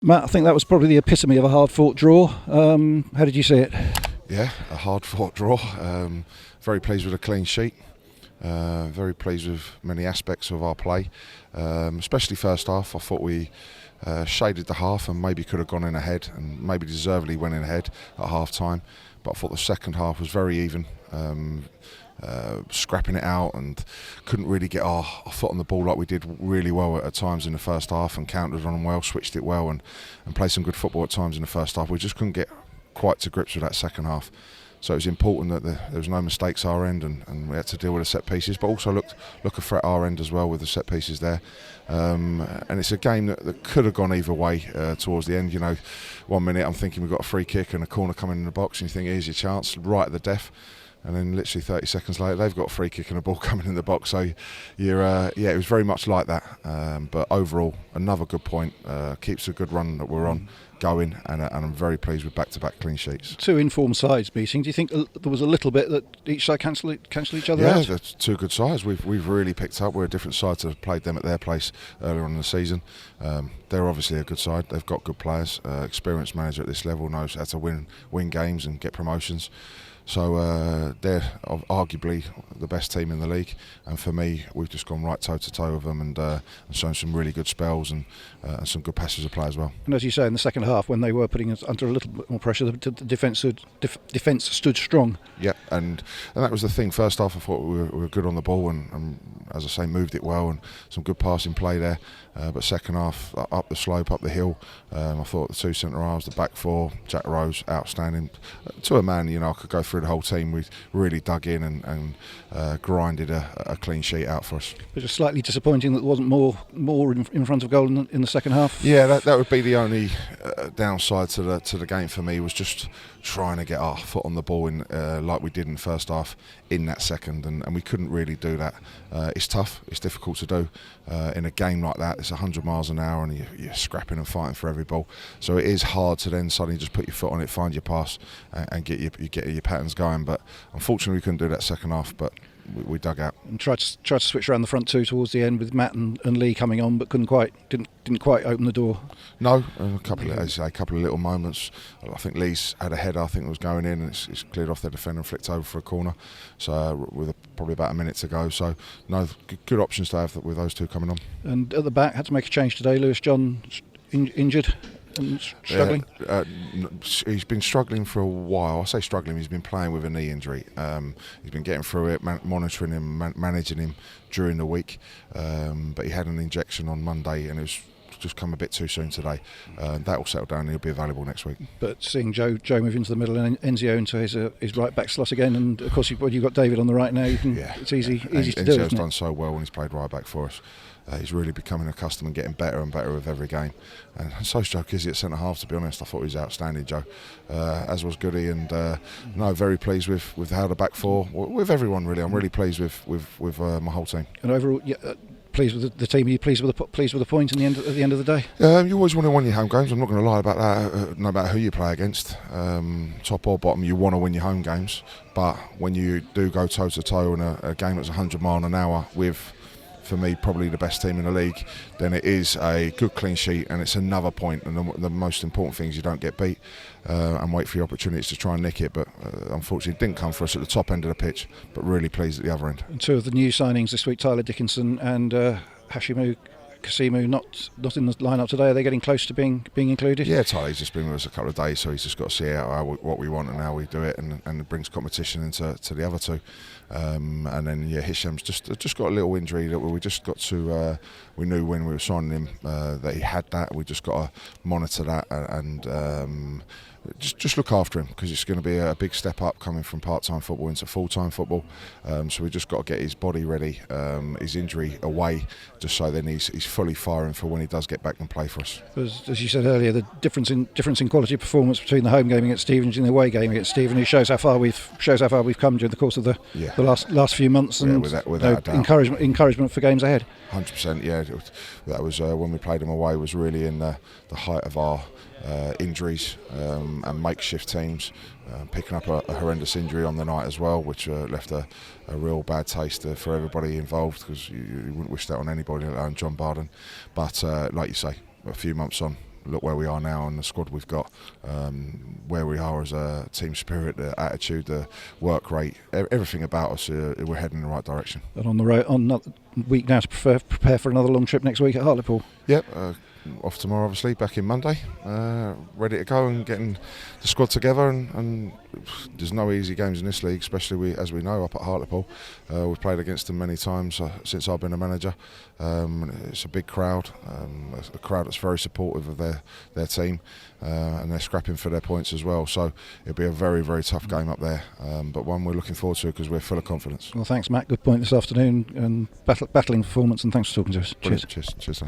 Matt, I think that was probably the epitome of a hard-fought draw. How did you see it? Yeah, a hard-fought draw. Very pleased with a clean sheet. Very pleased with many aspects of our play, especially first half. I thought we shaded the half and maybe could have gone in ahead, and maybe deservedly went in ahead at half time. But I thought the second half was very even, scrapping it out, and couldn't really get our foot on the ball like we did really well at times in the first half, and countered on them well, switched it well, and played some good football at times in the first half. We just couldn't get quite to grips with that second half. So it was important that there was no mistakes our end, and we had to deal with the set pieces, but also look a threat our end as well with the set pieces there. And it's a game that could have gone either way towards the end. 1 minute I'm thinking we've got a free kick and a corner coming in the box, and you think here's your chance, right at the death. And then literally 30 seconds later, they've got a free kick and a ball coming in the box. So it was very much like that. But overall, another good point. Keeps a good run that we're on going, and I'm very pleased with back-to-back clean sheets. Two informed sides meeting. Do you think there was a little bit that each side cancel each other out? Yeah, they're two good sides. We've really picked up. We're a different side to have played them at their place earlier on in the season. They're obviously a good side. They've got good players. Experienced manager at this level knows how to win games and get promotions. So they're arguably the best team in the league, and for me, we've just gone right toe to toe with them, and shown some really good spells and some good passes of play as well. And as you say, in the second half, when they were putting us under a little bit more pressure, the defence stood strong. Yeah, and that was the thing. First half, I thought we were good on the ball, and as I say, moved it well, and some good passing play there. But second half, up the slope, up the hill, I thought the two centre halves, the back four, Jack Rose, outstanding. To a man, I could go through the whole team. We really dug in and grinded a clean sheet out for us. It was slightly disappointing that there wasn't more in front of goal in the second half. Yeah, that would be the only downside to the game for me, was just trying to get our foot on the ball in like we did in the first half in that second, and we couldn't really do that. It's tough, it's difficult to do in a game like that. It's 100 miles an hour, and you're scrapping and fighting for every ball, so it is hard to then suddenly just put your foot on it, find your pass, and get your patterns going. But unfortunately we couldn't do that second half, but we dug out and tried to switch around the front two towards the end with Matt and Lee coming on, but didn't quite open the door. No, a couple of little moments. I think Lee's had a header, I think it was going in, and it's cleared off their defender and flicked over for a corner. So with probably about a minute to go. So no, good options to have with those two coming on. And at the back, had to make a change today. Lewis John injured and struggling. He's been struggling for a while. I say struggling, he's been playing with a knee injury. He's been getting through it, monitoring him, managing him during the week. But he had an injection on Monday, and it was just come a bit too soon today. That will settle down and he'll be available next week. But seeing Joe move into the middle and Enzio into his right back slot again, and of course when you've got David on the right now, it's easy to do. Enzio's done so well when he's played right back for us. He's really becoming accustomed and getting better and better with every game. And so's Joe Kizzy at centre half, to be honest. I thought he was outstanding, Joe. As was Goody, and very pleased with how the back four, with everyone really. I'm really pleased with my whole team. And overall, pleased with the team. Are you pleased with the point at the end of the day? You always want to win your home games. I'm not going to lie about that. No matter who you play against, top or bottom, you want to win your home games. But when you do go toe to toe in a game that's 100 miles an hour with, for me, probably the best team in the league, then it is a good clean sheet, and it's another point. And the most important thing is you don't get beat and wait for your opportunities to try and nick it. But unfortunately, it didn't come for us at the top end of the pitch, but really pleased at the other end. And two of the new signings this week, Tyler Dickinson and Hashimu Kasimu, not in the lineup today. Are they getting close to being included? Yeah, Tyler's just been with us a couple of days, so he's just got to see what we want and how we do it, and it brings competition into the other two. And then Hisham's just got a little injury that we just got to. We knew when we were signing him that he had that. We just got to monitor that and just look after him, because it's going to be a big step up coming from part-time football into full-time football. So we just got to get his body ready, his injury away, just so then he's fully firing for when he does get back and play for us. As you said earlier, the difference in quality of performance between the home game against Stevenage and the away game against Stevenage shows how far we've come during the course of the last few months, and without doubt. encouragement for games ahead. 100%, yeah. That was when we played them away, was really in the height of our injuries and makeshift teams, picking up a horrendous injury on the night as well, which left a real bad taste for everybody involved, because you wouldn't wish that on anybody, let alone John Barden. But like you say, a few months on, look where we are now and the squad we've got, where we are as a team spirit, the attitude, the work rate, everything about us, we're heading in the right direction. And on the road, on the week now to prepare for another long trip next week at Hartlepool. Yep, off tomorrow obviously, back in Monday, ready to go and getting the squad together, and there's no easy games in this league, especially as we know up at Hartlepool. We've played against them many times since I've been a manager. It's a big crowd, a crowd that's very supportive of their team, and they're scrapping for their points as well, so it'll be a very, very tough game up there, but one we're looking forward to because we're full of confidence. Well, thanks Matt, good point this afternoon, and battling performance, and thanks for talking to us. Brilliant. Cheers.